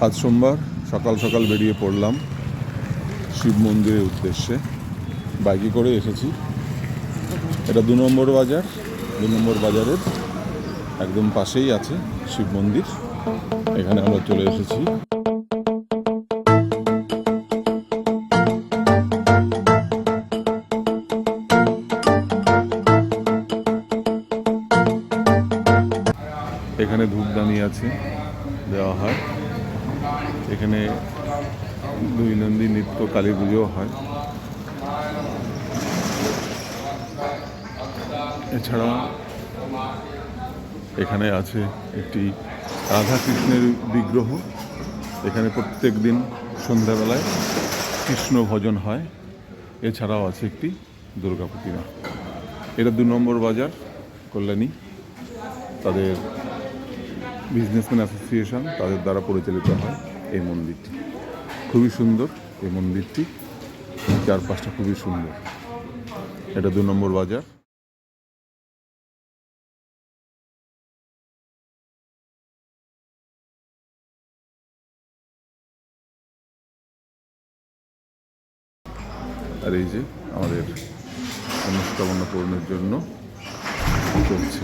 আজ সোমবার সকাল সকাল বেরিয়ে পড়লাম শিব মন্দিরের উদ্দেশ্যে। বাইকে করে এসেছি। এটা 2 নম্বর বাজার। 2 নম্বর বাজারের একদম পাশেই আছে শিব মন্দির। এখানে আমরা চলে এসেছি। এখানে ধূপদানি আছে, দেওয়া হয়। এখানে দৈনন্দিন নিত্য কালী পুজোও হয়। এছাড়া এখানে আছে একটি রাধাকৃষ্ণের বিগ্রহ। এখানে প্রত্যেক দিন সন্ধ্যাবেলায় কৃষ্ণ ভজন হয়। এছাড়াও আছে একটি দুর্গা প্রতিমা। এটা 2 নম্বর বাজার, কল্যাণী। তাদের বিজনেসম্যান অ্যাসোসিয়েশন, তাদের দ্বারা পরিচালিত হয় এই মন্দিরটি। খুবই সুন্দর এই মন্দিরটি, চারপাশটা খুবই সুন্দর। এটা 2 নম্বর বাজার। আর এই যে আমাদের মনস্কামনা পূরণের জন্য চলছে।